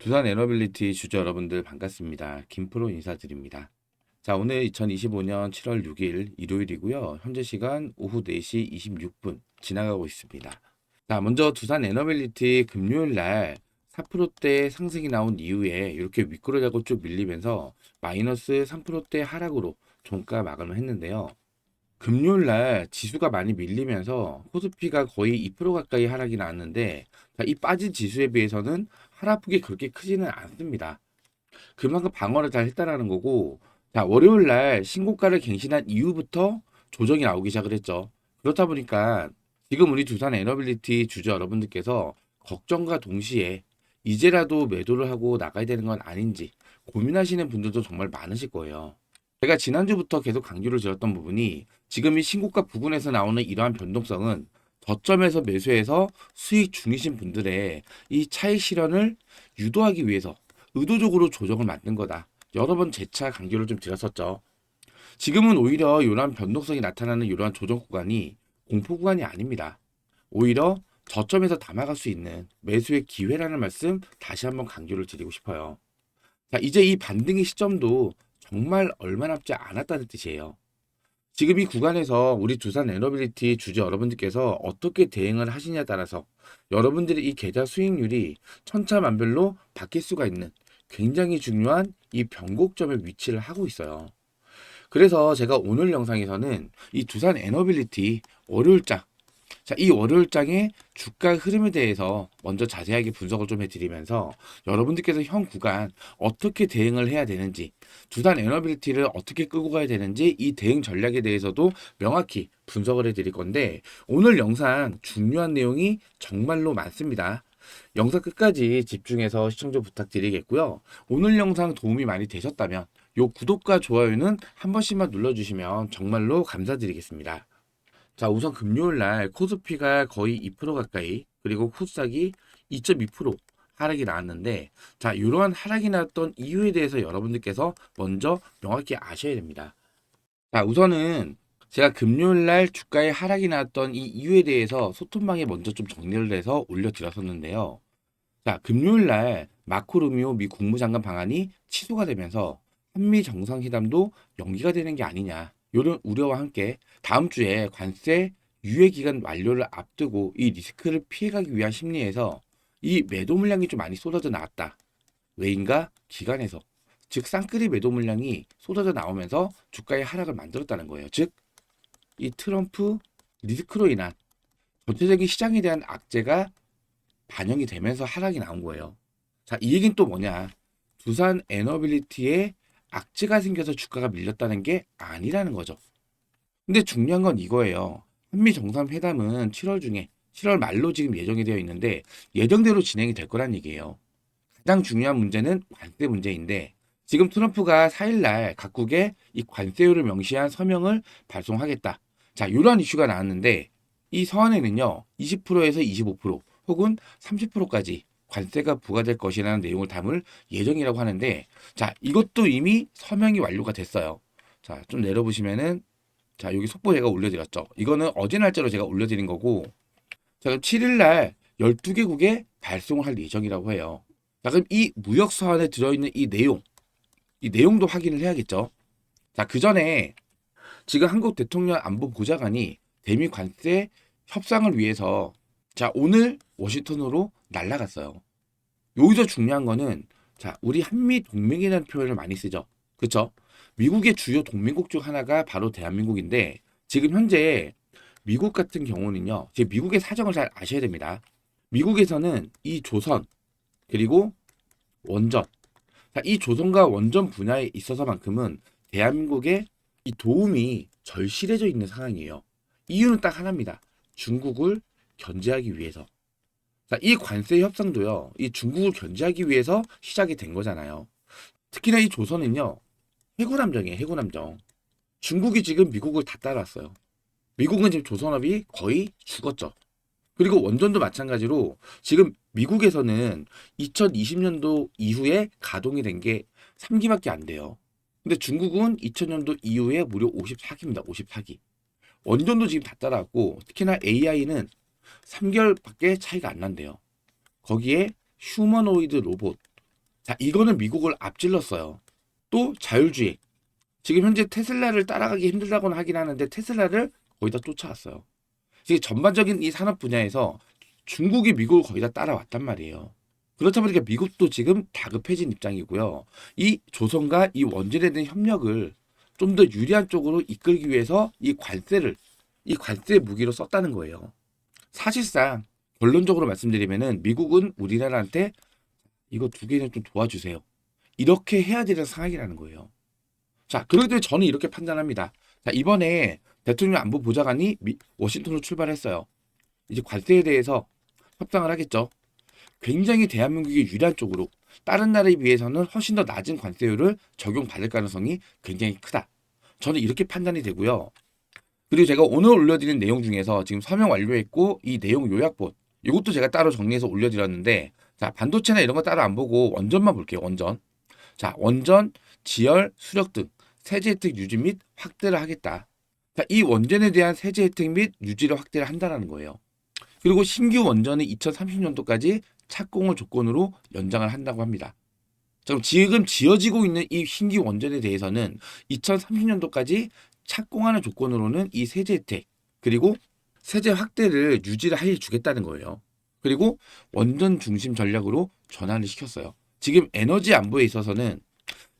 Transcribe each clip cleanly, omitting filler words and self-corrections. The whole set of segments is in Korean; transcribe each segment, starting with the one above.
두산 에너빌리티 주주 여러분들 반갑습니다. 김프로 인사드립니다. 자, 오늘 2025년 7월 6일 일요일이고요. 현재 시간 오후 4시 26분 지나가고 있습니다. 자, 먼저 두산 에너빌리티 금요일 날 4%대 상승이 나온 이후에 이렇게 윗꼬리라고 쭉 밀리면서 마이너스 3%대 하락으로 종가 마감을 했는데요. 금요일 날 지수가 많이 밀리면서 코스피가 거의 2% 가까이 하락이 나왔는데, 자, 이 빠진 지수에 비해서는 하락폭이 그렇게 크지는 않습니다. 그만큼 방어를 잘 했다라는 거고, 자, 월요일 날 신고가를 갱신한 이후부터 조정이 나오기 시작을 했죠. 그렇다 보니까 지금 우리 두산 에너빌리티 주주 여러분들께서 걱정과 동시에 이제라도 매도를 하고 나가야 되는 건 아닌지 고민하시는 분들도 정말 많으실 거예요. 제가 지난주부터 계속 강조를 드렸던 부분이 지금 이 신고가 부근에서 나오는 이러한 변동성은 저점에서 매수해서 수익 중이신 분들의 이 차익 실현을 유도하기 위해서 의도적으로 조정을 만든 거다. 여러 번 재차 강조를 좀 드렸었죠. 지금은 오히려 이러한 변동성이 나타나는 이러한 조정 구간이 공포 구간이 아닙니다. 오히려 저점에서 담아갈 수 있는 매수의 기회라는 말씀 다시 한번 강조를 드리고 싶어요. 자, 이제 이 반등의 시점도 정말 얼마 남지 않았다는 뜻이에요. 지금 이 구간에서 우리 두산 에너빌리티 주주 여러분들께서 어떻게 대응을 하시냐에 따라서 여러분들의 이 계좌 수익률이 천차만별로 바뀔 수가 있는 굉장히 중요한 이 변곡점에 위치를 하고 있어요. 그래서 제가 오늘 영상에서는 이 두산 에너빌리티 월요일장, 자, 이 월요일장의 주가 흐름에 대해서 먼저 자세하게 분석을 좀 해드리면서 여러분들께서 현 구간 어떻게 대응을 해야 되는지, 두산 에너빌리티를 어떻게 끌고 가야 되는지 이 대응 전략에 대해서도 명확히 분석을 해드릴 건데, 오늘 영상 중요한 내용이 정말로 많습니다. 영상 끝까지 집중해서 시청자 부탁드리겠고요. 오늘 영상 도움이 많이 되셨다면 요 구독과 좋아요는 한 번씩만 눌러주시면 정말로 감사드리겠습니다. 자, 우선 금요일 날 코스피가 거의 2% 가까이, 그리고 코스닥이 2.2% 하락이 나왔는데, 자, 이러한 하락이 나왔던 이유에 대해서 여러분들께서 먼저 명확히 아셔야 됩니다. 자, 우선은 제가 금요일 날 주가에 하락이 나왔던 이 이유에 대해서 소통방에 먼저 좀 정리를 해서 올려드렸었는데요. 자, 금요일 날 마코 루미오 미 국무장관 방한이 취소가 되면서 한미 정상회담도 연기가 되는 게 아니냐, 이런 우려와 함께 다음 주에 관세 유예 기간 만료를 앞두고 이 리스크를 피해가기 위한 심리에서 이 매도 물량이 좀 많이 쏟아져 나왔다. 왜인가? 기관에서, 즉 쌍끌이 매도 물량이 쏟아져 나오면서 주가의 하락을 만들었다는 거예요. 즉 이 트럼프 리스크로 인한 전체적인 시장에 대한 악재가 반영이 되면서 하락이 나온 거예요. 자, 이 얘기는 또 뭐냐? 두산 에너빌리티에 악재가 생겨서 주가가 밀렸다는 게 아니라는 거죠. 근데 중요한 건 이거예요. 한미 정상회담은 7월 중에 7월 말로 지금 예정이 되어 있는데 예정대로 진행이 될 거란 얘기예요. 가장 중요한 문제는 관세 문제인데, 지금 트럼프가 4일날 각국에 이 관세율을 명시한 서명을 발송하겠다. 자, 이러한 이슈가 나왔는데 이 서한에는요 20%에서 25% 혹은 30%까지 관세가 부과될 것이라는 내용을 담을 예정이라고 하는데, 자, 이것도 이미 서명이 완료가 됐어요. 자, 좀 내려보시면은, 자, 여기 속보 제가 올려드렸죠. 이거는 어제 날짜로 제가 올려드린 거고, 자, 그럼 7일날 12개국에 발송을 할 예정이라고 해요. 자, 그럼 이 무역 서한에 들어있는 이 내용도 확인을 해야겠죠. 자, 그 전에 지금 한국 대통령 안보 보좌관이 대미 관세 협상을 위해서, 자, 오늘 워싱턴으로 날아갔어요. 여기서 중요한 거는, 자, 우리 한미 동맹이라는 표현을 많이 쓰죠. 그렇죠? 미국의 주요 동맹국 중 하나가 바로 대한민국인데, 지금 현재 미국 같은 경우는요, 제 미국의 사정을 잘 아셔야 됩니다. 미국에서는 이 조선 그리고 원전, 자, 이 조선과 원전 분야에 있어서만큼은 대한민국의 이 도움이 절실해져 있는 상황이에요. 이유는 딱 하나입니다. 중국을 견제하기 위해서. 자, 이 관세 협상도요, 이 중국을 견제하기 위해서 시작이 된 거잖아요. 특히나 이 조선은요, 해군함정이에요, 해군함정. 중국이 지금 미국을 다 따랐어요. 미국은 지금 조선업이 거의 죽었죠. 그리고 원전도 마찬가지로 지금 미국에서는 2020년도 이후에 가동이 된 게 3기밖에 안 돼요. 근데 중국은 2000년도 이후에 무려 54기입니다. 54기. 원전도 지금 다 따라왔고, 특히나 AI는 3개월밖에 차이가 안 난대요. 거기에 휴머노이드 로봇, 자, 이거는 미국을 앞질렀어요. 또 자율주행. 지금 현재 테슬라를 따라가기 힘들다고는 하긴 하는데 테슬라를 거의 다 쫓아왔어요. 지금 전반적인 이 산업 분야에서 중국이 미국을 거의 다 따라왔단 말이에요. 그렇다 보니까 미국도 지금 다급해진 입장이고요. 이 조선과 이 원전에 대한 협력을 좀 더 유리한 쪽으로 이끌기 위해서 이 관세 무기로 썼다는 거예요. 사실상 결론적으로 말씀드리면은 미국은 우리나라한테 이거 두 개는 좀 도와주세요. 이렇게 해야 되는 상황이라는 거예요. 자, 그렇기 때문에 저는 이렇게 판단합니다. 자, 이번에 대통령 안보 보좌관이 워싱턴으로 출발했어요. 이제 관세에 대해서 협상을 하겠죠. 굉장히 대한민국이 유리한 쪽으로 다른 나라에 비해서는 훨씬 더 낮은 관세율을 적용받을 가능성이 굉장히 크다. 저는 이렇게 판단이 되고요. 그리고 제가 오늘 올려드린 내용 중에서 지금 서명 완료했고 이 내용 요약본 이것도 제가 따로 정리해서 올려드렸는데 자, 반도체나 이런 거 따로 안 보고 원전만 볼게요. 원전. 자, 원전, 지열, 수력 등 세제 혜택 유지 및 확대를 하겠다. 자, 이 원전에 대한 세제 혜택 및 유지를 확대를 한다는 거예요. 그리고 신규 원전은 2030년도까지 착공을 조건으로 연장을 한다고 합니다. 자, 그럼 지금 지어지고 있는 이 신규 원전에 대해서는 2030년도까지 착공하는 조건으로는 이 세제 혜택 그리고 세제 확대를 유지를 해주겠다는 거예요. 그리고 원전 중심 전략으로 전환을 시켰어요. 지금 에너지 안보에 있어서는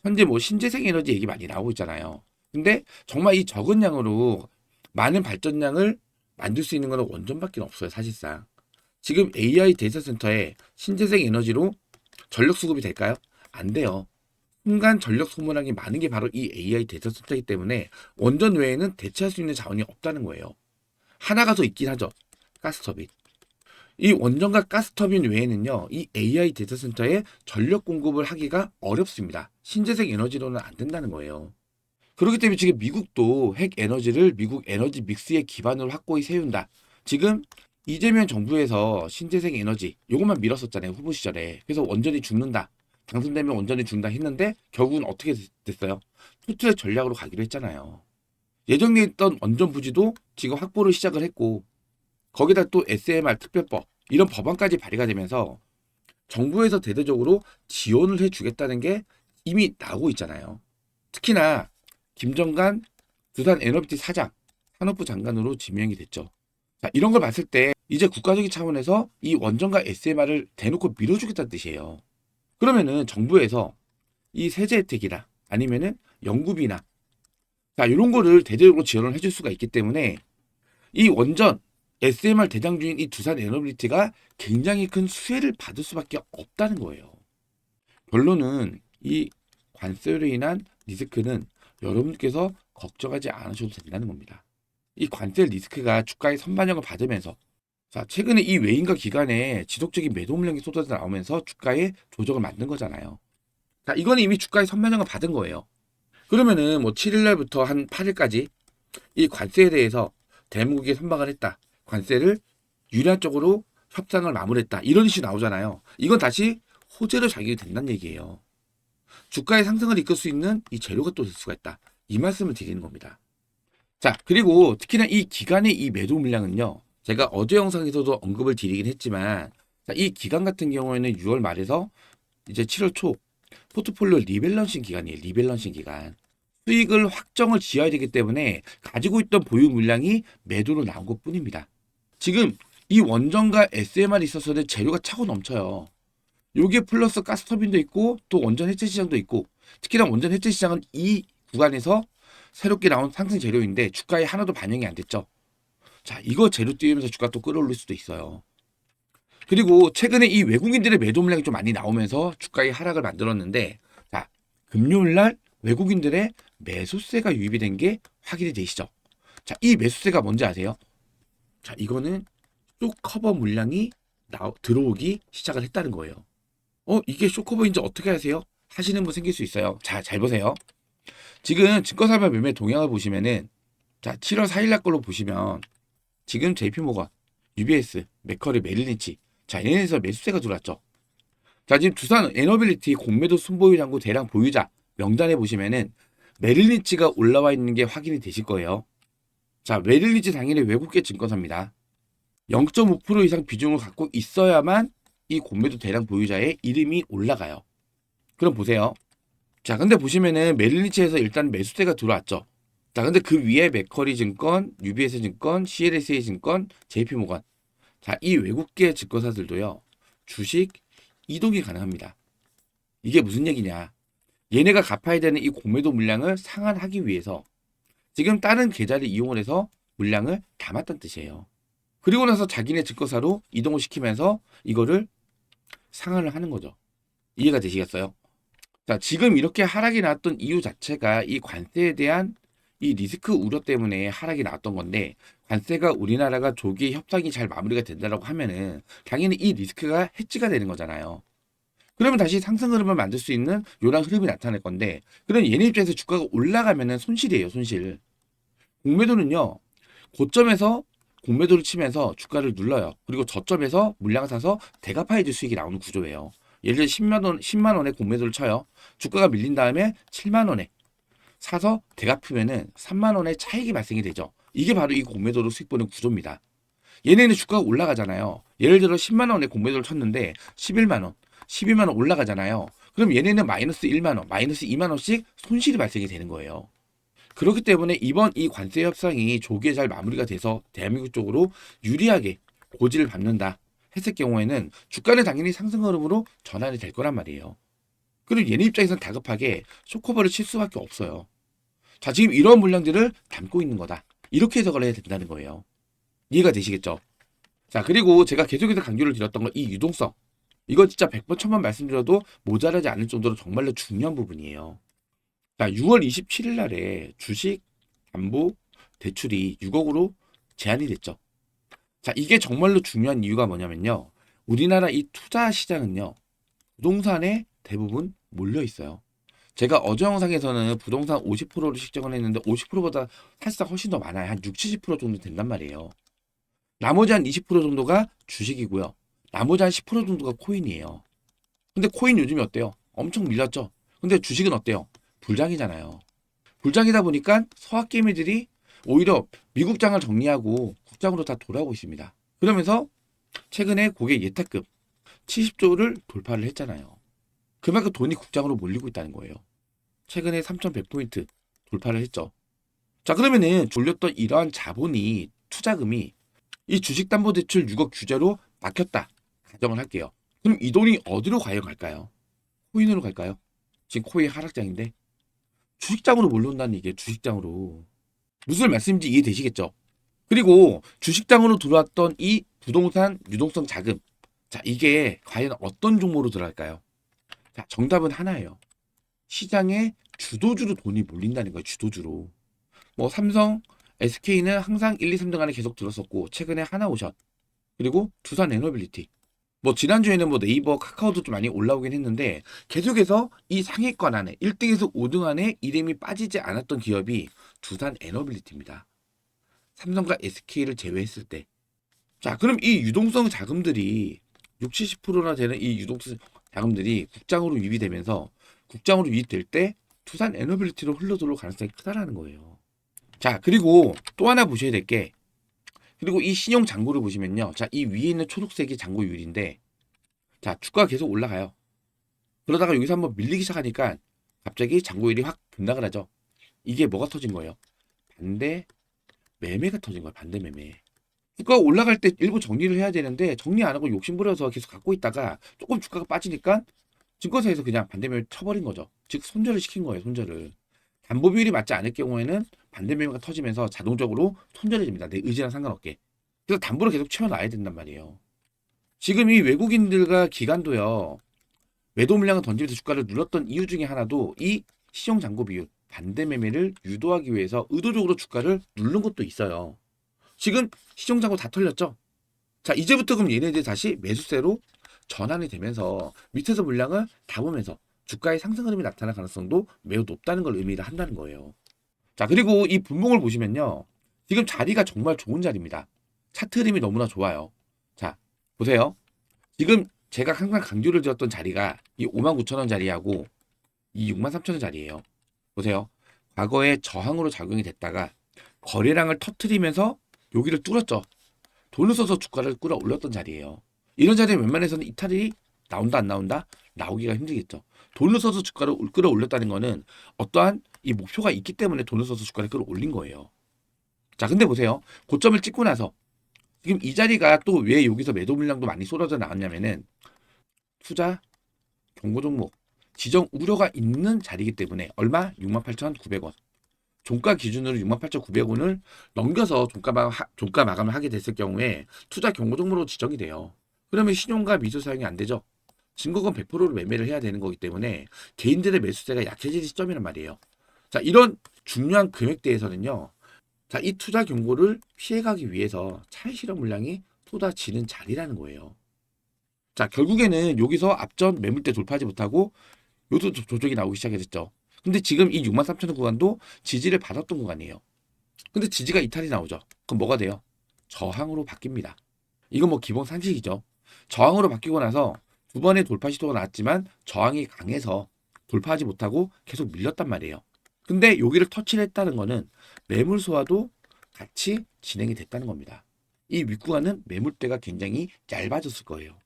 현재 뭐 신재생 에너지 얘기 많이 나오고 있잖아요. 근데 정말 이 적은 양으로 많은 발전량을 만들 수 있는 건 원전밖에 없어요, 사실상. 지금 AI 데이터 센터에 신재생 에너지로 전력 수급이 될까요? 안 돼요. 순간 전력 소모량이 많은 게 바로 이 AI 데이터 센터이기 때문에 원전 외에는 대체할 수 있는 자원이 없다는 거예요. 하나가 더 있긴 하죠. 가스터빈. 이 원전과 가스터빈 외에는요, 이 AI 데이터 센터에 전력 공급을 하기가 어렵습니다. 신재생 에너지로는 안 된다는 거예요. 그렇기 때문에 지금 미국도 핵 에너지를 미국 에너지 믹스의 기반으로 확고히 세운다. 지금 이재명 정부에서 신재생 에너지 요것만 밀었었잖아요. 후보 시절에. 그래서 원전이 죽는다. 당선되면 원전이 죽는다 했는데 결국은 어떻게 됐어요? 투트랙 전략으로 가기로 했잖아요. 예정돼 있던 원전 부지도 지금 확보를 시작을 했고 거기다 또 SMR 특별법 이런 법안까지 발의가 되면서 정부에서 대대적으로 지원을 해주겠다는 게 이미 나오고 있잖아요. 특히나 김정관 두산 에너비티 사장 산업부 장관으로 지명이 됐죠. 자, 이런 걸 봤을 때 이제 국가적인 차원에서 이 원전과 SMR을 대놓고 밀어주겠다는 뜻이에요. 그러면은 정부에서 이 세제 혜택이나 아니면은 연구비나 자, 이런 거를 대대적으로 지원을 해줄 수가 있기 때문에 이 원전 SMR 대장주인 이 두산 에너비티가 굉장히 큰 수혜를 받을 수밖에 없다는 거예요. 결론은 이 관세로 인한 리스크는 여러분께서 걱정하지 않으셔도 된다는 겁니다. 이 관세 리스크가 주가의 선반영을 받으면서 자, 최근에 이 외인과 기관에 지속적인 매도 물량이 쏟아져 나오면서 주가에 조정을 만든 거잖아요. 자, 이거는 이미 주가의 선반영을 받은 거예요. 그러면은 뭐 7일 날부터 한 8일까지 이 관세에 대해서 대목에 선박을 했다. 관세를 유리한 쪽으로 협상을 마무리했다. 이런 이슈 나오잖아요. 이건 다시 호재로 작용이 된다는 얘기예요. 주가의 상승을 이끌 수 있는 이 재료가 또 될 수가 있다. 이 말씀을 드리는 겁니다. 자, 그리고 특히나 이 기간의 이 매도 물량은요. 제가 어제 영상에서도 언급을 드리긴 했지만 자, 이 기간 같은 경우에는 6월 말에서 이제 7월 초 포트폴리오 리밸런싱 기간이에요. 리밸런싱 기간. 수익을 확정을 지어야 되기 때문에 가지고 있던 보유 물량이 매도로 나온 것 뿐입니다. 지금 이 원전과 SMR에 있어서는 재료가 차고 넘쳐요. 요게 플러스 가스터빈도 있고 또 원전 해체 시장도 있고 특히나 원전 해체 시장은 이 구간에서 새롭게 나온 상승 재료인데 주가에 하나도 반영이 안 됐죠. 자, 이거 재료 띄우면서 주가 또 끌어올릴 수도 있어요. 그리고 최근에 이 외국인들의 매도 물량이 좀 많이 나오면서 주가의 하락을 만들었는데 자, 금요일 날 외국인들의 매수세가 유입이 된 게 확인이 되시죠. 자, 이 매수세가 뭔지 아세요? 자, 이거는 쇼커버 물량이 들어오기 시작을 했다는 거예요. 이게 쇼커버인지 어떻게 아세요? 하시는 분 생길 수 있어요. 자, 잘 보세요. 지금 증권사별 매매 동향을 보시면은 자, 7월 4일 날 걸로 보시면 지금 JP모건, UBS, 맥커리, 메릴린치 자, 얘네에서 매수세가 들어왔죠. 자, 지금 두산 에너빌리티 공매도 순보유 잔고 대량 보유자 명단에 보시면은 메릴린치가 올라와 있는 게 확인이 되실 거예요. 자, 메릴린치 당연히 외국계 증권사입니다. 0.5% 이상 비중을 갖고 있어야만 이 공매도 대량 보유자의 이름이 올라가요. 그럼 보세요. 자, 근데 보시면은 메릴린치에서 일단 매수세가 들어왔죠. 자, 근데 그 위에 맥커리 증권, UBS 증권, CLSA 증권, JP모건. 자, 이 외국계 증권사들도요. 주식 이동이 가능합니다. 이게 무슨 얘기냐? 얘네가 갚아야 되는 이 공매도 물량을 상환하기 위해서 지금 다른 계좌를 이용을 해서 물량을 담았다는 뜻이에요. 그리고 나서 자기네 증권사로 이동을 시키면서 이거를 상환을 하는 거죠. 이해가 되시겠어요? 자, 지금 이렇게 하락이 나왔던 이유 자체가 이 관세에 대한 이 리스크 우려 때문에 하락이 나왔던 건데, 관세가 우리나라가 조기에 협상이 잘 마무리가 된다라고 하면은 당연히 이 리스크가 해지가 되는 거잖아요. 그러면 다시 상승 흐름을 만들 수 있는 요런 흐름이 나타날 건데, 그럼 얘네 입장에서 주가가 올라가면은 손실이에요, 손실. 공매도는요, 고점에서 공매도를 치면서 주가를 눌러요. 그리고 저점에서 물량을 사서 대가파이즈 수익이 나오는 구조예요. 예를 들어 10만 원에 공매도를 쳐요. 주가가 밀린 다음에 7만 원에 사서 대가프면은 3만 원의 차익이 발생이 되죠. 이게 바로 이 공매도로 수익 보는 구조입니다. 얘네는 주가가 올라가잖아요. 예를 들어 10만 원에 공매도를 쳤는데 11만 원, 12만 원 올라가잖아요. 그럼 얘네는 마이너스 1만 원, 마이너스 2만 원씩 손실이 발생이 되는 거예요. 그렇기 때문에 이번 이 관세 협상이 조기에 잘 마무리가 돼서 대한민국 쪽으로 유리하게 고지를 밟는다 했을 경우에는 주가는 당연히 상승 흐름으로 전환이 될 거란 말이에요. 그리고 얘네 입장에서는 다급하게 쇼커버를 칠 수밖에 없어요. 자, 지금 이런 물량들을 담고 있는 거다. 이렇게 해석을 해야 된다는 거예요. 이해가 되시겠죠? 자, 그리고 제가 계속해서 강조를 드렸던 건 이 유동성. 이거 진짜 100번 1000번 말씀드려도 모자라지 않을 정도로 정말로 중요한 부분이에요. 자, 6월 27일 날에 주식 담보 대출이 6억으로 제한이 됐죠. 자, 이게 정말로 중요한 이유가 뭐냐면요. 우리나라 이 투자 시장은요. 부동산에 대부분 몰려 있어요. 제가 어제 영상에서는 부동산 50%를 측정을 했는데 50%보다 사실상 훨씬 더 많아요. 한 60, 70% 정도 된단 말이에요. 나머지 한 20% 정도가 주식이고요. 나머지 한 10% 정도가 코인이에요. 근데 코인 요즘이 어때요? 엄청 밀렸죠? 근데 주식은 어때요? 불장이잖아요. 불장이다 보니까 서학개미들이 오히려 미국장을 정리하고 국장으로 다 돌아오고 있습니다. 그러면서 최근에 고객 예탁금 70조를 돌파를 했잖아요. 그만큼 돈이 국장으로 몰리고 있다는 거예요. 최근에 3,100포인트 돌파를 했죠. 자, 그러면은 돌렸던 이러한 자본이 투자금이 이 주식담보대출 6억 규제로 막혔다 가정을 할게요. 그럼 이 돈이 어디로 과연 갈까요? 코인으로 갈까요? 지금 코인 하락장인데 주식장으로 몰려온다는 얘기예요. 주식장으로. 무슨 말씀인지 이해되시겠죠? 그리고 주식장으로 들어왔던 이 부동산 유동성 자금, 자, 이게 과연 어떤 종목으로 들어갈까요? 자, 정답은 하나예요. 시장에 주도주로 돈이 몰린다는 거예요. 주도주로. 뭐 삼성, SK는 항상 1, 2, 3등 안에 계속 들었었고 최근에 하나오션, 그리고 두산 에너빌리티. 뭐 지난주에는 뭐 네이버, 카카오도 좀 많이 올라오긴 했는데 계속해서 이 상위권 안에 1등에서 5등 안에 이름이 빠지지 않았던 기업이 두산 에너빌리티입니다. 삼성과 SK를 제외했을 때. 자, 그럼 이 유동성 자금들이 60, 70%나 되는 이 유동성 자금들이 국장으로 유입되면서 국장으로 유입될 때 두산 에너빌리티로 흘러들어올 가능성이 크다라는 거예요. 자, 그리고 또 하나 보셔야 될 게, 그리고 이 신용 잔고를 보시면요. 자, 이 위에 있는 초록색이 잔고율인데, 자, 주가가 계속 올라가요. 그러다가 여기서 한번 밀리기 시작하니까 갑자기 잔고율이 확 급락을 하죠. 이게 뭐가 터진 거예요? 반대 매매가 터진 거예요. 반대 매매. 주가가 올라갈 때 일부 정리를 해야 되는데 정리 안 하고 욕심부려서 계속 갖고 있다가 조금 주가가 빠지니까 증권사에서 그냥 반대 매매 쳐버린 거죠. 즉 손절을 시킨 거예요. 손절을. 담보 비율이 맞지 않을 경우에는 반대 매매가 터지면서 자동적으로 손절이 됩니다. 내 의지랑 상관없게. 그래서 담보를 계속 채워놔야 된단 말이에요. 지금 이 외국인들과 기관도요. 매도 물량을 던지면서 주가를 눌렀던 이유 중에 하나도 이 시정 잔고 비율, 반대 매매를 유도하기 위해서 의도적으로 주가를 누른 것도 있어요. 지금 시정 잔고 다 털렸죠? 자, 이제부터 그럼 얘네들이 다시 매수세로 전환이 되면서 밑에서 물량을 담으면서 주가의 상승 흐름이 나타날 가능성도 매우 높다는 걸 의미를 한다는 거예요. 자, 그리고 이 분봉을 보시면요. 지금 자리가 정말 좋은 자리입니다. 차트 흐름이 너무나 좋아요. 자, 보세요. 지금 제가 항상 강조를 드렸던 자리가 이 59,000원 자리하고 이 63,000원 자리예요. 보세요. 과거에 저항으로 작용이 됐다가 거래량을 터트리면서 여기를 뚫었죠. 돈을 써서 주가를 끌어올렸던 자리예요. 이런 자리에 웬만해서는 이탈이 나온다 안 나온다? 나오기가 힘들겠죠. 돈을 써서 주가를 끌어올렸다는 거는 어떠한 이 목표가 있기 때문에 돈을 써서 주가를 끌어올린 거예요. 자, 근데 보세요. 고점을 찍고 나서 지금 이 자리가 또 왜 여기서 매도 물량도 많이 쏟아져 나왔냐면은 투자 경고 종목 지정 우려가 있는 자리이기 때문에 얼마? 68,900원. 종가 기준으로 68,900원을 넘겨서 종가 마감을 하게 됐을 경우에 투자 경고 종목으로 지정이 돼요. 그러면 신용과 미수 사용이 안 되죠. 증거금 100%로 매매를 해야 되는 거기 때문에 개인들의 매수세가 약해질 시점이란 말이에요. 자, 이런 중요한 금액대에서는요. 자, 이 투자 경고를 피해가기 위해서 차익 실현 물량이 쏟아지는 자리라는 거예요. 자, 결국에는 여기서 앞전 매물대 돌파하지 못하고 요도 조정이 나오기 시작했죠. 근데 지금 이 63,000원 구간도 지지를 받았던 구간이에요. 근데 지지가 이탈이 나오죠. 그럼 뭐가 돼요? 저항으로 바뀝니다. 이건 뭐 기본 상식이죠. 저항으로 바뀌고 나서 두 번의 돌파 시도가 나왔지만 저항이 강해서 돌파하지 못하고 계속 밀렸단 말이에요. 근데 여기를 터치를 했다는 거는 매물 소화도 같이 진행이 됐다는 겁니다. 이 윗구간은 매물대가 굉장히 얇아졌을 거예요.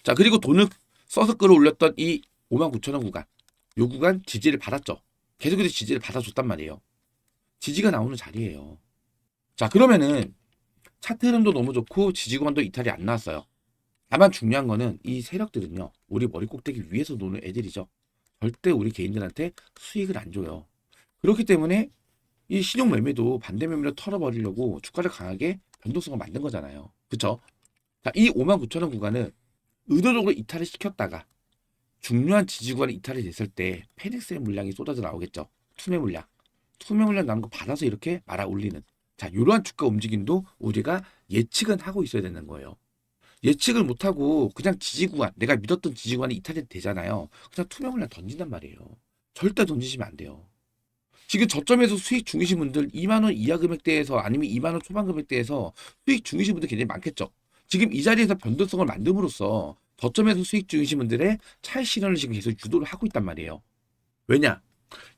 자, 그리고 돈을 써서 끌어올렸던 이 59,000원 구간, 요 구간 지지를 받았죠. 계속해서 지지를 받아줬단 말이에요. 지지가 나오는 자리예요. 자, 그러면은 차트 흐름도 너무 좋고 지지 구간도 이탈이 안 나왔어요. 다만 중요한 거는 이 세력들은요, 우리 머리 꼭대기 위에서 노는 애들이죠. 절대 우리 개인들한테 수익을 안 줘요. 그렇기 때문에 이 신용 매매도 반대 매매로 털어버리려고 주가를 강하게 변동성을 만든 거잖아요. 그쵸? 자, 이 59,000원 구간은 의도적으로 이탈을 시켰다가 중요한 지지 구간이 이탈이 됐을 때 페닉스의 물량이 쏟아져 나오겠죠. 투매 물량. 투매 물량 나온 거 받아서 이렇게 말아 올리는. 자, 이러한 주가 움직임도 우리가 예측은 하고 있어야 되는 거예요. 예측을 못하고 그냥 지지 구간, 내가 믿었던 지지 구간이 이탈이 되잖아요. 그냥 투매 물량 던진단 말이에요. 절대 던지시면 안 돼요. 지금 저점에서 수익 중이신 분들 2만 원 이하 금액대에서 아니면 2만 원 초반 금액대에서 수익 중이신 분들 굉장히 많겠죠. 지금 이 자리에서 변동성을 만듦으로써 저점에서 수익 중이신 분들의 차익 실현을 지금 계속 유도를 하고 있단 말이에요. 왜냐?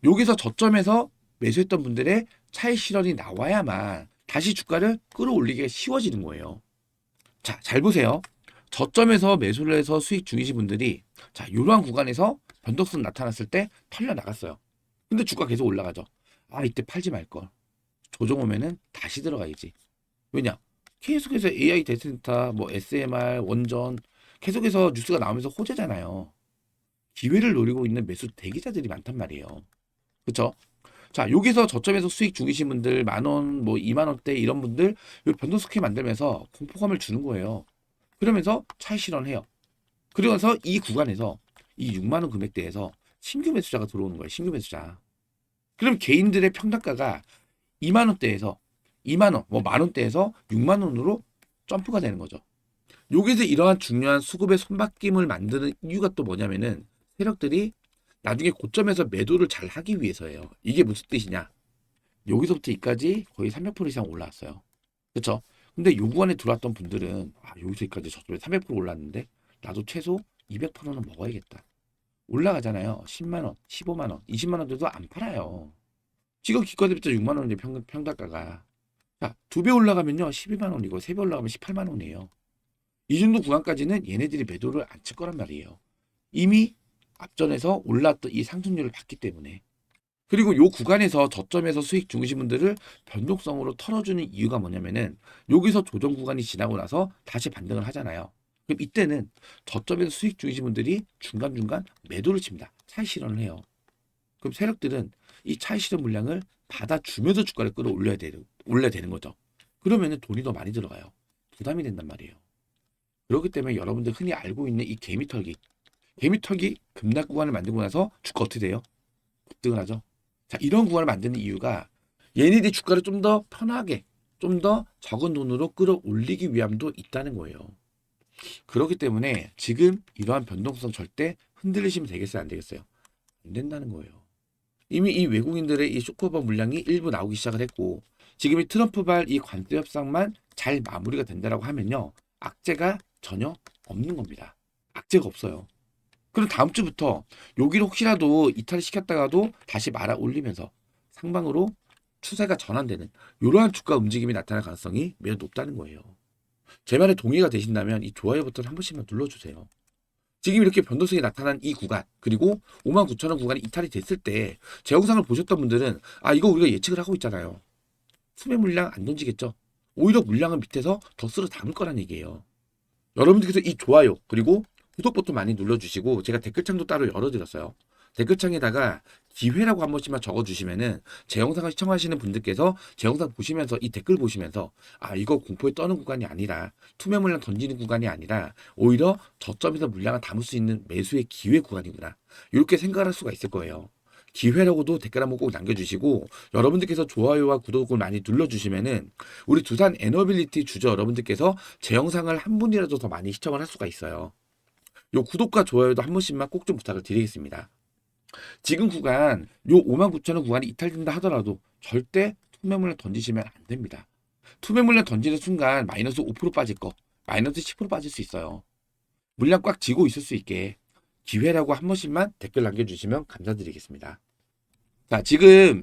여기서 저점에서 매수했던 분들의 차익 실현이 나와야만 다시 주가를 끌어올리기가 쉬워지는 거예요. 자, 잘 보세요. 저점에서 매수를 해서 수익 중이신 분들이 자, 이러한 구간에서 변동성 나타났을 때 털려 나갔어요. 근데 주가 계속 올라가죠. 아, 이때 팔지 말걸. 조정 오면은 다시 들어가야지. 왜냐? 계속해서 AI 데이터센터, 뭐 SMR, 원전 계속해서 뉴스가 나오면서 호재잖아요. 기회를 노리고 있는 매수 대기자들이 많단 말이에요. 그렇죠? 자, 여기서 저점에서 수익 중이신 분들 10,000원, 뭐 20,000원대 이런 분들 요 변동스케 만들면서 공포감을 주는 거예요. 그러면서 차익 실현해요. 그러면서 이 구간에서 이 6만 원 금액대에서 신규 매수자가 들어오는 거예요. 신규 매수자. 그럼 개인들의 평단가가 2만 원대에서 2만 원, 뭐 만 원대에서 6만 원으로 점프가 되는 거죠. 여기서 이러한 중요한 수급의 손바뀜을 만드는 이유가 또 뭐냐면은 세력들이 나중에 고점에서 매도를 잘 하기 위해서예요. 이게 무슨 뜻이냐? 여기서부터 여기까지 거의 300% 이상 올라왔어요. 그렇죠? 근데 요 구간에 들어왔던 분들은 여기서 여기까지 저쪽에 300% 올랐는데 나도 최소 200%는 먹어야겠다. 올라가잖아요. 10만 원, 15만 원, 20만 원대도 안 팔아요. 지금 기껏해봤자 6만 원인데 평단가가. 자, 2배 올라가면요 12만 원이고 3배 올라가면 18만 원이에요. 이 정도 구간까지는 얘네들이 매도를 안 칠 거란 말이에요. 이미 앞전에서 올랐던 이 상승률을 봤기 때문에. 그리고 요 구간에서 저점에서 수익 중이신 분들을 변동성으로 털어주는 이유가 뭐냐면은 여기서 조정 구간이 지나고 나서 다시 반등을 하잖아요. 그럼 이때는 저점에서 수익 중이신 분들이 중간중간 매도를 칩니다. 차익 실현을 해요. 그럼 세력들은 이 차익 실현 물량을 받아주면서 주가를 끌어올려야 되는 거죠. 그러면은 돈이 더 많이 들어가요. 부담이 된단 말이에요. 그렇기 때문에 여러분들 흔히 알고 있는 이 개미털기 급락 구간을 만들고 나서 주가 어떻게 돼요? 급등을 하죠. 자, 이런 구간을 만드는 이유가 얘네들이 주가를 좀 더 편하게 좀 더 적은 돈으로 끌어올리기 위함도 있다는 거예요. 그렇기 때문에 지금 이러한 변동성 절대 흔들리시면 되겠어요? 안 되겠어요? 안 된다는 거예요. 이미 이 외국인들의 이 쇼크오버 물량이 일부 나오기 시작을 했고 지금 이 트럼프발 이 관세 협상만 잘 마무리가 된다라고 하면요. 악재가 전혀 없는 겁니다. 악재가 없어요. 그럼 다음 주부터 여기를 혹시라도 이탈을 시켰다가도 다시 말아 올리면서 상방으로 추세가 전환되는 이러한 주가 움직임이 나타날 가능성이 매우 높다는 거예요. 제 말에 동의가 되신다면 이 좋아요 버튼 한 번씩만 눌러주세요. 지금 이렇게 변동성이 나타난 이 구간, 그리고 59,000원 구간이 이탈이 됐을 때 제 영상을 보셨던 분들은 이거 우리가 예측을 하고 있잖아요. 수매 물량 안 던지겠죠. 오히려 물량을 밑에서 더 쓸어 담을 거란 얘기예요. 여러분들께서 이 좋아요 그리고 구독 버튼 많이 눌러주시고, 제가 댓글창도 따로 열어드렸어요. 댓글창에다가 기회라고 한 번씩만 적어주시면은 제 영상을 시청하시는 분들께서 제 영상 보시면서 이 댓글 보시면서 이거 공포에 떠는 구간이 아니라, 투매 물량 던지는 구간이 아니라 오히려 저점에서 물량을 담을 수 있는 매수의 기회 구간이구나, 이렇게 생각할 수가 있을 거예요. 기회라고도 댓글 한번 꼭 남겨주시고, 여러분들께서 좋아요와 구독을 많이 눌러주시면은 우리 두산 에너빌리티 주주 여러분들께서 제 영상을 한 분이라도 더 많이 시청을 할 수가 있어요. 요 구독과 좋아요도 한 번씩만 꼭 좀 부탁을 드리겠습니다. 지금 구간 요 59,000원 구간이 이탈된다 하더라도 절대 투매물량 던지시면 안 됩니다. 투매물량 던지는 순간 마이너스 5% 빠질 거, 마이너스 10% 빠질 수 있어요. 물량 꽉 쥐고 있을 수 있게 기회라고 한 번씩만 댓글 남겨주시면 감사드리겠습니다. 자, 지금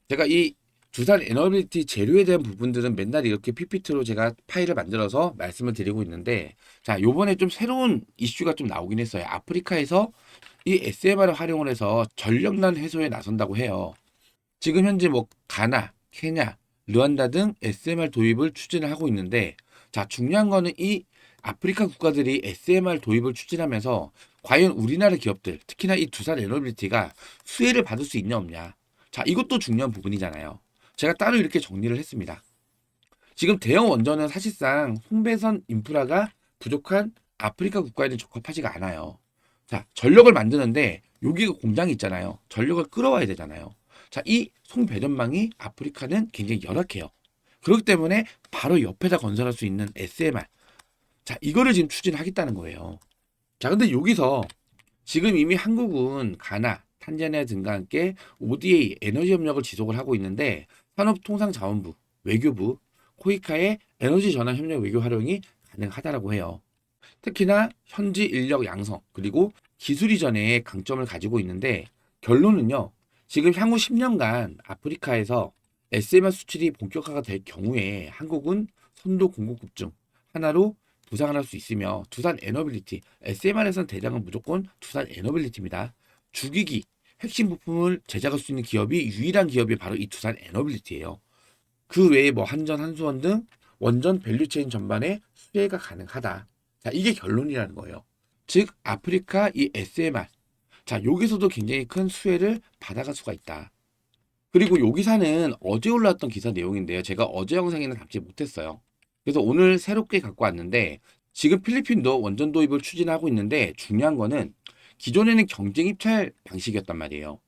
제가 이 두산 에너빌리티 재료에 대한 부분들은 맨날 이렇게 PPT로 제가 파일을 만들어서 말씀을 드리고 있는데, 자, 요번에 좀 새로운 이슈가 좀 나오긴 했어요. 아프리카에서 이 SMR을 활용을 해서 전력난 해소에 나선다고 해요. 지금 현재 뭐 가나, 케냐, 르완다 등 SMR 도입을 추진을 하고 있는데, 자, 중요한 거는 이 아프리카 국가들이 SMR 도입을 추진하면서 과연 우리나라 기업들, 특히나 이 두산 에너빌리티가 수혜를 받을 수 있냐 없냐. 자, 이것도 중요한 부분이잖아요. 제가 따로 이렇게 정리를 했습니다. 지금 대형 원전은 사실상 송배선 인프라가 부족한 아프리카 국가에는 적합하지가 않아요. 자, 전력을 만드는데 여기가 공장이 있잖아요. 전력을 끌어와야 되잖아요. 자, 이 송배전망이 아프리카는 굉장히 열악해요. 그렇기 때문에 바로 옆에다 건설할 수 있는 SMR. 자, 이거를 지금 추진하겠다는 거예요. 자, 근데 여기서 지금 이미 한국은 가나, 탄자니아 등과 함께 ODA 에너지 협력을 지속을 하고 있는데, 산업통상자원부, 외교부, 코이카의 에너지 전환 협력 외교 활용이 가능하다라고 해요. 특히나 현지 인력 양성 그리고 기술 이전에 강점을 가지고 있는데, 결론은요. 지금 향후 10년간 아프리카에서 SMR 수출이 본격화가 될 경우에 한국은 선도 공급국 중 하나로 부상을 할 수 있으며, 두산 에너빌리티, SMR에서는 대장은 무조건 두산 에너빌리티입니다. 주기기, 핵심 부품을 제작할 수 있는 기업이 유일한 기업이 바로 이 두산 에너빌리티예요. 그 외에 뭐 한전, 한수원 등 원전 밸류체인 전반에 수혜가 가능하다. 자, 이게 결론이라는 거예요. 즉 아프리카 이 SMR, 자, 여기서도 굉장히 큰 수혜를 받아갈 수가 있다. 그리고 요 기사는 어제 올라왔던 기사 내용인데요. 제가 어제 영상에는 담지 못했어요. 그래서 오늘 새롭게 갖고 왔는데, 지금 필리핀도 원전 도입을 추진하고 있는데, 중요한 거는 기존에는 경쟁 입찰 방식이었단 말이에요.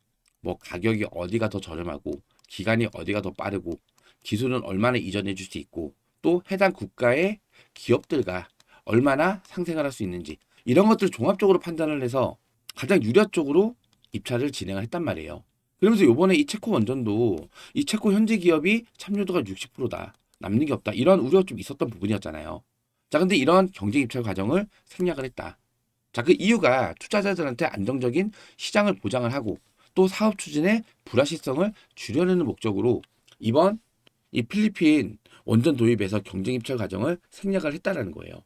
뭐 가격이 어디가 더 저렴하고, 기간이 어디가 더 빠르고, 기술은 얼마나 이전해 줄 수 있고, 또 해당 국가의 기업들과 얼마나 상생을 할 수 있는지, 이런 것들을 종합적으로 판단을 해서 가장 유리한 쪽으로 입찰을 진행을 했단 말이에요. 그러면서 요번에 이 체코 원전도 이 체코 현지 기업이 참여도가 60%다. 남는 게 없다. 이런 우려가 좀 있었던 부분이었잖아요. 자, 근데 이런 경쟁 입찰 과정을 생략을 했다. 자, 그 이유가 투자자들한테 안정적인 시장을 보장을 하고, 또 사업 추진의 불확실성을 줄여내는 목적으로 이번 이 필리핀 원전 도입에서 경쟁 입찰 과정을 생략을 했다라는 거예요.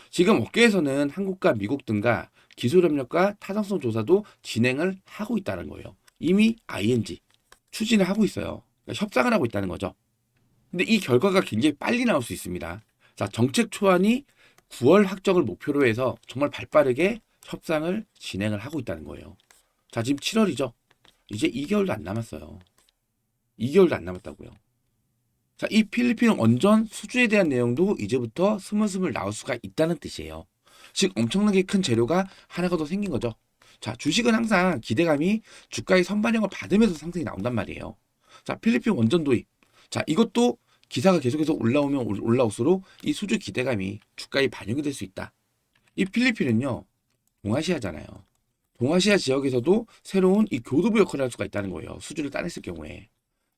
지금 업계에서는 한국과 미국 등과 기술 협력과 타당성 조사도 진행을 하고 있다는 거예요. 이미 ING 추진을 하고 있어요. 그러니까 협상을 하고 있다는 거죠. 근데 이 결과가 굉장히 빨리 나올 수 있습니다. 자, 정책 초안이 9월 확정을 목표로 해서 정말 발빠르게 협상을 진행을 하고 있다는 거예요. 자, 지금 7월이죠. 이제 2개월도 안 남았어요. 2개월도 안 남았다고요. 자, 이 필리핀 원전 수주에 대한 내용도 이제부터 스물스물 나올 수가 있다는 뜻이에요. 즉 엄청나게 큰 재료가 하나가 더 생긴 거죠. 자, 주식은 항상 기대감이 주가의 선반영을 받으면서 상승이 나온단 말이에요. 자, 필리핀 원전 도입. 자, 이것도 기사가 계속해서 올라오면 올라올수록 이 수주 기대감이 주가에 반영이 될 수 있다. 이 필리핀은요, 동아시아잖아요. 동아시아 지역에서도 새로운 이 교두보 역할을 할 수가 있다는 거예요. 수주를 따냈을 경우에.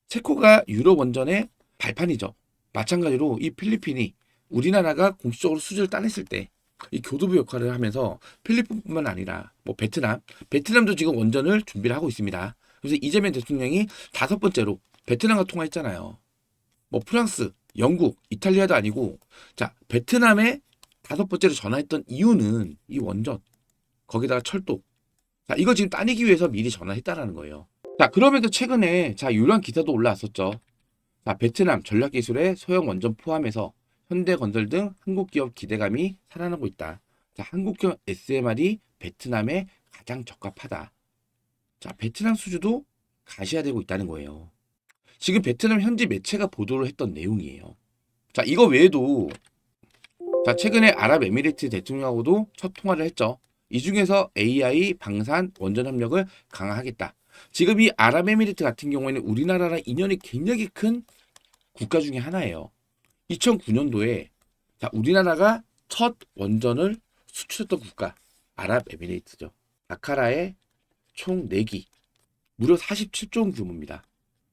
체코가 유럽 원전의 발판이죠. 마찬가지로 이 필리핀이 우리나라가 공식적으로 수주를 따냈을 때 이 교두보 역할을 하면서 필리핀뿐만 아니라 뭐 베트남도 지금 원전을 준비를 하고 있습니다. 그래서 이재명 대통령이 5번째로 베트남과 통화했잖아요. 뭐 프랑스, 영국, 이탈리아도 아니고, 자, 베트남에 5번째로 전화했던 이유는 이 원전. 거기다가 철도. 자, 이거 지금 따내기 위해서 미리 전화했다라는 거예요. 자, 그러면서 최근에 자, 유료한 기사도 올라왔었죠. 자, 베트남 전략기술의 소형 원전 포함해서 현대건설 등 한국 기업 기대감이 살아나고 있다. 자, 한국형 SMR이 베트남에 가장 적합하다. 자, 베트남 수주도 가시화되고 있다는 거예요. 지금 베트남 현지 매체가 보도를 했던 내용이에요. 자, 이거 외에도 자, 최근에 아랍에미리트 대통령하고도 첫 통화를 했죠. 이 중에서 AI, 방산, 원전 협력을 강화하겠다. 지금 이 아랍에미리트 같은 경우에는 우리나라랑 인연이 굉장히 큰 국가 중에 하나예요. 2009년도에 자, 우리나라가 첫 원전을 수출했던 국가 아랍에미레이트죠. 아카라의 총 4기 무려 47조 원 규모입니다.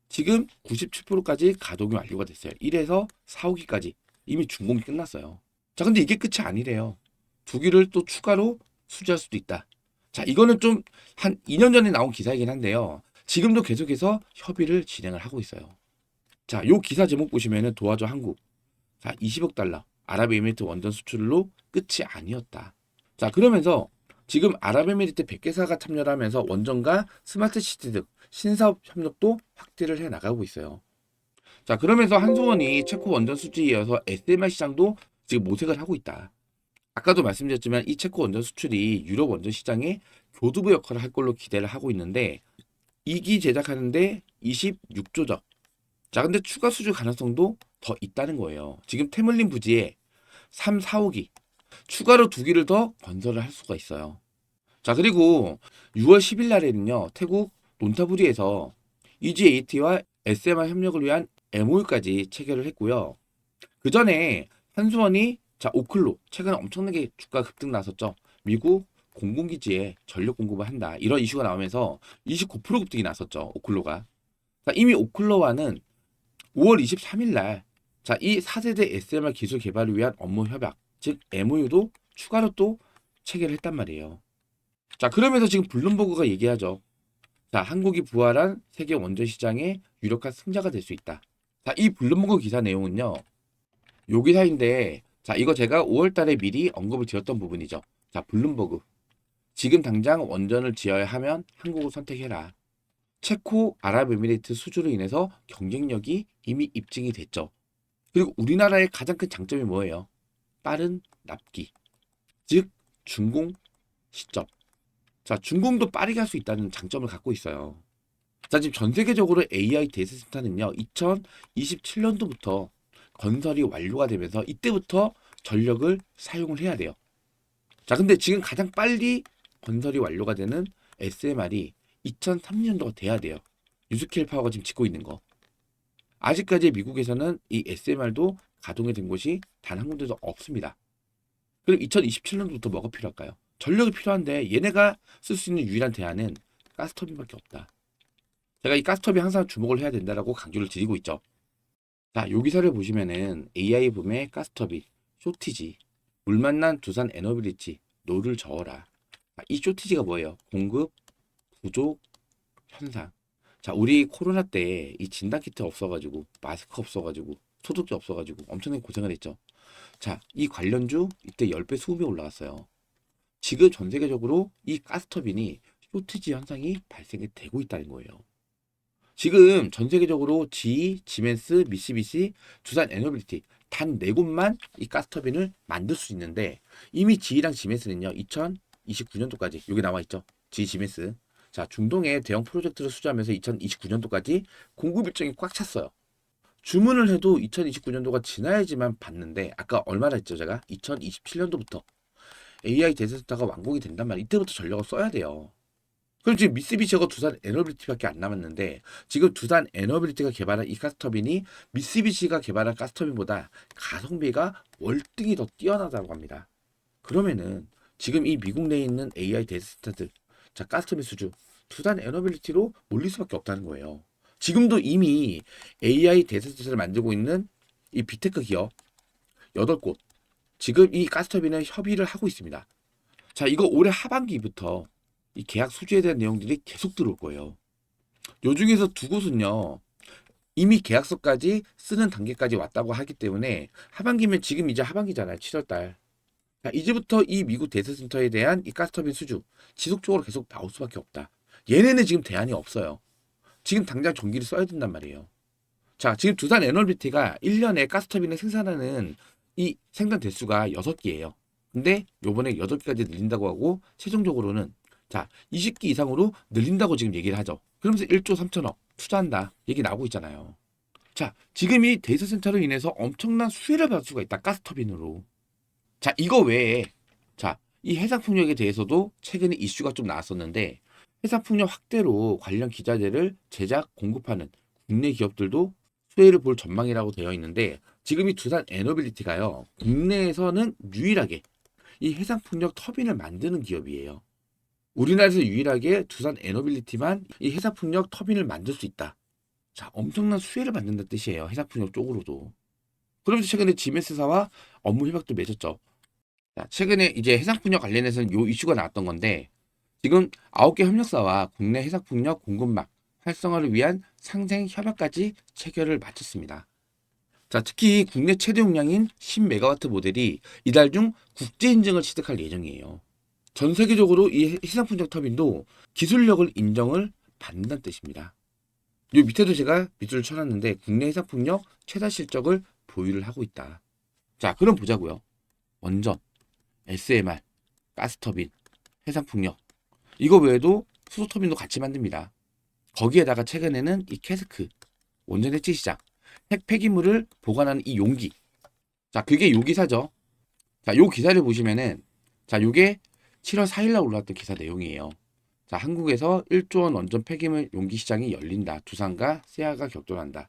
지금 97%까지 가동이 완료가 됐어요. 1에서 4, 5기까지 이미 준공이 끝났어요. 자, 근데 이게 끝이 아니래요. 2기를 또 추가로 수주할 수도 있다. 자, 이거는 좀 한 2년 전에 나온 기사이긴 한데요. 지금도 계속해서 협의를 진행을 하고 있어요. 자, 요 기사 제목 보시면은 도와줘 한국. 자, 20억 달러. 아랍에미리트 원전 수출로 끝이 아니었다. 자, 그러면서 지금 아랍에미리트 100개사가 참여를 하면서 원전과 스마트 시티 등 신사업 협력도 확대를 해 나가고 있어요. 자, 그러면서 한수원이 체코 원전 수주에 이어서 SMR 시장도 지금 모색을 하고 있다. 아까도 말씀드렸지만 이 체코 원전 수출이 유럽 원전 시장에 교두보 역할을 할 걸로 기대를 하고 있는데 2기 제작하는데 26조적. 자, 근데 추가 수주 가능성도 더 있다는 거예요. 지금 테물린 부지에 3, 4, 5기 추가로 2기를 더 건설을 할 수가 있어요. 자, 그리고 6월 10일 날에는요. 태국 논타부리에서 EGAT와 SMR 협력을 위한 MOU까지 체결을 했고요. 그 전에 한수원이 자, 오클로 최근에 엄청나게 주가 급등 나섰죠. 미국 공군기지에 전력 공급을 한다. 이런 이슈가 나오면서 29% 급등이 났었죠. 오클로가. 자, 이미 오클로와는 5월 23일 날 자, 이 4세대 SMR 기술 개발을 위한 업무 협약, 즉 MOU도 추가로 또 체결을 했단 말이에요. 자, 그러면서 지금 블룸버그가 얘기하죠. 자, 한국이 부활한 세계 원전 시장의 유력한 승자가 될 수 있다. 자, 이 블룸버그 기사 내용은요. 요 기사인데 자, 이거 제가 5월 달에 미리 언급을 드렸던 부분이죠. 자, 블룸버그. 지금 당장 원전을 지어야 하면 한국을 선택해라. 체코 아랍에미리트 수주로 인해서 경쟁력이 이미 입증이 됐죠. 그리고 우리나라의 가장 큰 장점이 뭐예요? 빠른 납기. 즉, 준공 시점. 자, 준공도 빠르게 할 수 있다는 장점을 갖고 있어요. 자, 지금 전 세계적으로 AI 데이터 센터는요, 2027년도부터 건설이 완료가 되면서 이때부터 전력을 사용을 해야 돼요. 자, 근데 지금 가장 빨리 건설이 완료가 되는 SMR이 2030년도가 돼야 돼요. 유스케일 파워가 지금 짓고 있는 거. 아직까지 미국에서는 이 SMR도 가동이 된 곳이 단 한 군데도 없습니다. 그럼 2027년도부터 뭐가 필요할까요? 전력이 필요한데 얘네가 쓸 수 있는 유일한 대안은 가스터빈밖에 없다. 제가 이 가스터빈 항상 주목을 해야 된다라고 강조를 드리고 있죠. 자, 요 기사를 보시면은 AI 붐의 가스터빈, 쇼티지, 물 만난 두산 에너빌리티, 노를 저어라. 이 쇼티지가 뭐예요? 공급 부족 현상. 자, 우리 코로나 때 이 진단키트 없어가지고 마스크 없어가지고 소독제 없어가지고 엄청나게 고생을 했죠. 자, 이 관련주 이때 10배, 20배 올라갔어요. 지금 전 세계적으로 이 가스터빈이 쇼티지 현상이 발생이 되고 있다는 거예요. 지금 전 세계적으로 GE, 지멘스, 미쓰비시, 두산 에너빌리티 단 4곳만 이 가스터빈을 만들 수 있는데 이미 GE랑 지멘스는요 2029년도까지 여기 나와 있죠. GE, 지멘스. 자, 중동의 대형 프로젝트를 수주하면서 2029년도까지 공급 일정이 꽉 찼어요. 주문을 해도 2029년도가 지나야지만 받는데 아까 얼마나 했죠 제가? 2027년도부터 AI 데이터센터가 완공이 된단 말이에요. 이때부터 전력을 써야 돼요. 그럼 지금 미쓰비시하고 두산 에너빌리티밖에 안 남았는데 지금 두산 에너빌리티가 개발한 이 가스터빈이 미쓰비시가 개발한 가스터빈보다 가성비가 월등히 더 뛰어나다고 합니다. 그러면은 지금 이 미국 내에 있는 AI 데이터센터들 자 가스터빈 수주 두산 에너빌리티로 몰릴 수밖에 없다는 거예요. 지금도 이미 AI 데이터센터를 만들고 있는 이 빅테크 기업 8곳 지금 이 가스터빈에 협의를 하고 있습니다. 자, 이거 올해 하반기부터 이 계약 수주에 대한 내용들이 계속 들어올 거예요. 요 중에서 2곳은요. 이미 계약서까지 쓰는 단계까지 왔다고 하기 때문에 하반기면 지금 이제 하반기잖아요. 7월 달. 자, 이제부터 이 미국 데이터센터에 대한 이 가스터빈 수주 지속적으로 계속 나올 수밖에 없다. 얘네는 지금 대안이 없어요. 지금 당장 전기를 써야 된단 말이에요. 자, 지금 두산 에너비티가 1년에 가스터빈을 생산하는 이 생산 대수가 6개예요. 근데 요번에 8개까지 늘린다고 하고 최종적으로는 자, 20기 이상으로 늘린다고 지금 얘기를 하죠. 그러면서 1조 3천억 투자한다 얘기 나오고 있잖아요. 자, 지금 이 데이터 센터로 인해서 엄청난 수혜를 받을 수가 있다. 가스터빈으로. 자, 이거 외에 자, 이 해상풍력에 대해서도 최근에 이슈가 좀 나왔었는데 해상풍력 확대로 관련 기자재를 제작, 공급하는 국내 기업들도 수혜를 볼 전망이라고 되어 있는데 지금 이 두산 에너빌리티가요. 국내에서는 유일하게 이 해상풍력 터빈을 만드는 기업이에요. 우리나라에서 유일하게 두산 에너빌리티만 이 해상풍력 터빈을 만들 수 있다. 자, 엄청난 수혜를 받는다는 뜻이에요. 해상풍력 쪽으로도. 그러면서 최근에 지메스사와 업무 협약도 맺었죠. 자, 최근에 이제 해상풍력 관련해서는 요 이슈가 나왔던 건데 지금 9개 협력사와 국내 해상풍력 공급망 활성화를 위한 상생 협약까지 체결을 마쳤습니다. 자, 특히 국내 최대 용량인 10메가와트 모델이 이달 중 국제 인증을 취득할 예정이에요. 전 세계적으로 이 해상풍력 터빈도 기술력을 인정을 받는다는 뜻입니다. 요 밑에도 제가 밑줄을 쳐놨는데 국내 해상풍력 최다 실적을 보유를 하고 있다. 자, 그럼 보자고요. 원전, SMR, 가스터빈, 해상풍력 이거 외에도 수소터빈도 같이 만듭니다. 거기에다가 최근에는 이 캐스크, 원전 해치 시장, 핵 폐기물을 보관하는 이 용기. 자, 그게 요 기사죠. 자, 요 기사를 보시면은 자, 요게 7월 4일날 올라왔던 기사 내용이에요. 자, 한국에서 1조 원 원전 폐기물 용기 시장이 열린다. 두산과 세아가 격돌한다.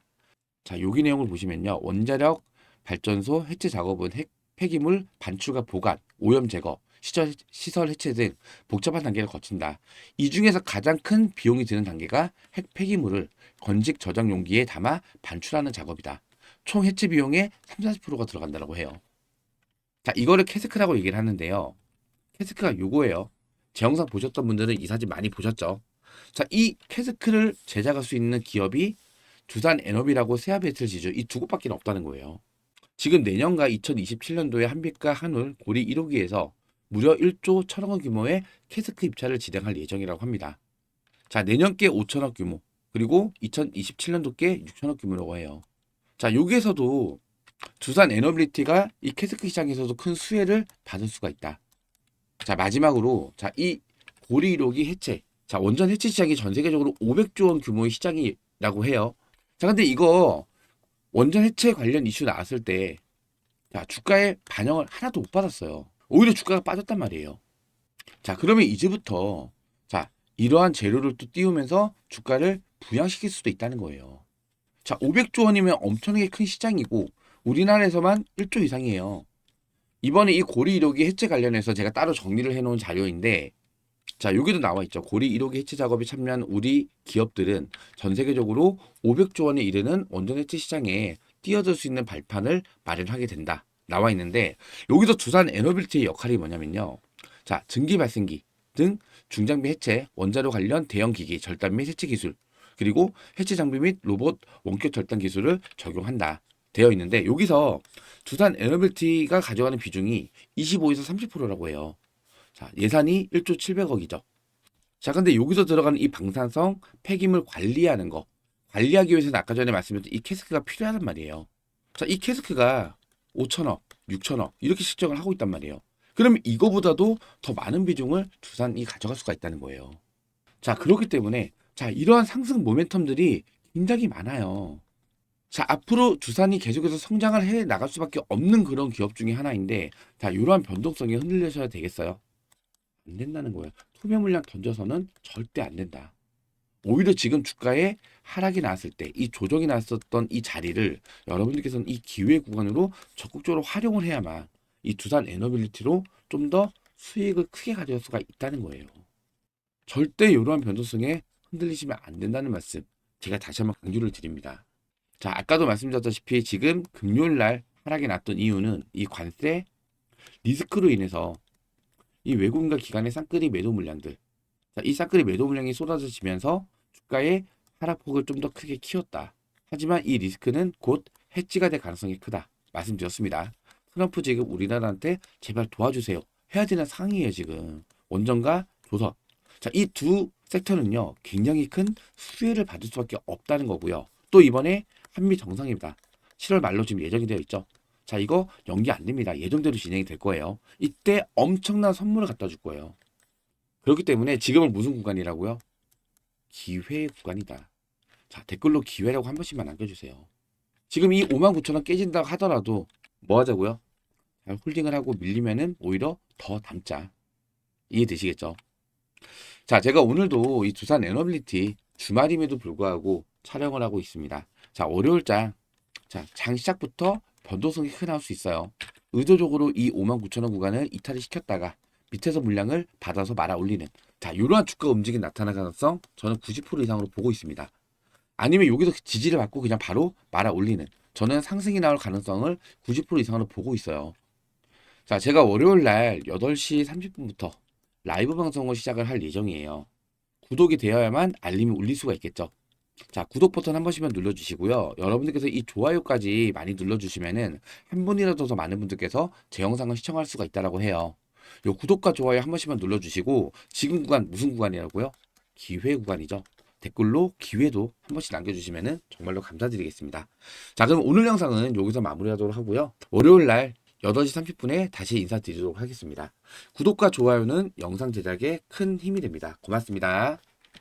자, 여기 내용을 보시면요. 원자력 발전소 해체 작업은 핵 폐기물 반출과 보관, 오염 제거, 시설 해체 등 복잡한 단계를 거친다. 이 중에서 가장 큰 비용이 드는 단계가 핵 폐기물을 건직 저장 용기에 담아 반출하는 작업이다. 총 해체 비용의 30~40%가 들어간다고 해요. 자, 이거를 캐스크라고 얘기를 하는데요. 캐스크가 요거예요. 제 영상 보셨던 분들은 이 사진 많이 보셨죠? 자, 이 캐스크를 제작할 수 있는 기업이 두산 에너비라고 세아베틀 지주 이 두 곳밖에 없다는 거예요. 지금 내년과 2027년도에 한빛과 한울, 고리 1호기에서 무려 1조 1천억 원 규모의 캐스크 입찰을 진행할 예정이라고 합니다. 자, 내년께 5천억 규모, 그리고 2027년도께 6천억 규모라고 해요. 자, 여기에서도 두산 에너빌리티가 이 캐스크 시장에서도 큰 수혜를 받을 수가 있다. 자, 마지막으로 자, 이 고리 1호기 해체. 자, 원전 해체 시장이 전 세계적으로 500조 원 규모의 시장이라고 해요. 자, 근데 이거 원전 해체 관련 이슈 나왔을 때 자, 주가에 반영을 하나도 못 받았어요. 오히려 주가가 빠졌단 말이에요. 자, 그러면 이제부터 자, 이러한 재료를 또 띄우면서 주가를 부양시킬 수도 있다는 거예요. 자, 500조 원이면 엄청나게 큰 시장이고 우리나라에서만 1조 이상이에요. 이번에 이 고리 1호기 해체 관련해서 제가 따로 정리를 해놓은 자료인데 자, 여기도 나와 있죠. 고리 1호기 해체 작업에 참여한 우리 기업들은 전 세계적으로 500조 원에 이르는 원전 해체 시장에 뛰어들 수 있는 발판을 마련하게 된다. 나와 있는데 여기서 두산 에너빌티의 역할이 뭐냐면요. 자, 증기 발생기 등 중장비 해체, 원자로 관련 대형 기기 절단 및 해체 기술, 그리고 해체 장비 및 로봇 원격 절단 기술을 적용한다. 되어 있는데 여기서 두산 에너빌티가 가져가는 비중이 25에서 30%라고 해요. 자, 예산이 1조 700억이죠. 자, 근데 여기서 들어가는 이 방사성 폐기물 관리하는 거. 관리하기 위해서는 아까 전에 말씀드렸던 이 캐스크가 필요하단 말이에요. 자, 이 캐스크가 5천억, 6천억 이렇게 실적을 하고 있단 말이에요. 그러면 이거보다도 더 많은 비중을 두산이 가져갈 수가 있다는 거예요. 자, 그렇기 때문에 자, 이러한 상승 모멘텀들이 굉장히 많아요. 자, 앞으로 두산이 계속해서 성장을 해 나갈 수밖에 없는 그런 기업 중에 하나인데 자, 이러한 변동성에 흔들려셔야 되겠어요. 안 된다는 거예요. 투매 물량 던져서는 절대 안 된다. 오히려 지금 주가에 하락이 나왔을 때 이 조정이 나왔었던 이 자리를 여러분들께서는 이 기회 구간으로 적극적으로 활용을 해야만 이 두산 에너빌리티로 좀 더 수익을 크게 가져갈 수가 있다는 거예요. 절대 이러한 변동성에 흔들리시면 안 된다는 말씀 제가 다시 한번 강조를 드립니다. 자, 아까도 말씀드렸다시피 지금 금요일 날 하락이 났던 이유는 이 관세 리스크로 인해서 이 외국인과 기관의 쌍끌이 매도 물량들, 자, 이 쌍끌이 매도 물량이 쏟아지면서 주가의 하락폭을 좀 더 크게 키웠다. 하지만 이 리스크는 곧 해지가 될 가능성이 크다. 말씀드렸습니다. 트럼프 지금 우리나라한테 제발 도와주세요. 해야 되는 상황이에요, 지금. 원전과 조선. 자, 이 두 섹터는요, 굉장히 큰 수혜를 받을 수밖에 없다는 거고요. 또 이번에 한미 정상회담 7월 말로 지금 예정이 되어 있죠. 자, 이거 연기 안 됩니다. 예정대로 진행이 될 거예요. 이때 엄청난 선물을 갖다 줄 거예요. 그렇기 때문에 지금은 무슨 구간이라고요? 기회 구간이다. 자, 댓글로 기회라고 한 번씩만 남겨주세요. 지금 이 59,000원 깨진다고 하더라도 뭐 하자고요? 잘 홀딩을 하고 밀리면은 오히려 더 담자. 이해되시겠죠? 자, 제가 오늘도 이 두산 에너빌리티 주말임에도 불구하고 촬영을 하고 있습니다. 자, 월요일장. 자, 장 시작부터 변동성이 크게 나올 수 있어요. 의도적으로 이 59,000원 구간을 이탈을 시켰다가 밑에서 물량을 받아서 말아 올리는, 자, 이러한 주가 움직임 나타날 가능성 저는 90% 이상으로 보고 있습니다. 아니면 여기서 지지를 받고 그냥 바로 말아 올리는, 저는 상승이 나올 가능성을 90% 이상으로 보고 있어요. 자, 제가 월요일 날 8시 30분부터 라이브 방송을 시작을 할 예정이에요. 구독이 되어야만 알림이 울릴 수가 있겠죠. 자, 구독 버튼 한 번씩만 눌러주시고요. 여러분들께서 이 좋아요까지 많이 눌러주시면은 한 분이라도 더 많은 분들께서 제 영상을 시청할 수가 있다라고 해요. 요 구독과 좋아요 한 번씩만 눌러주시고, 지금 구간 무슨 구간이라고요? 기회 구간이죠. 댓글로 기회도 한 번씩 남겨주시면은 정말로 감사드리겠습니다. 자, 그럼 오늘 영상은 여기서 마무리하도록 하고요. 월요일 날 8시 30분에 다시 인사드리도록 하겠습니다. 구독과 좋아요는 영상 제작에 큰 힘이 됩니다. 고맙습니다.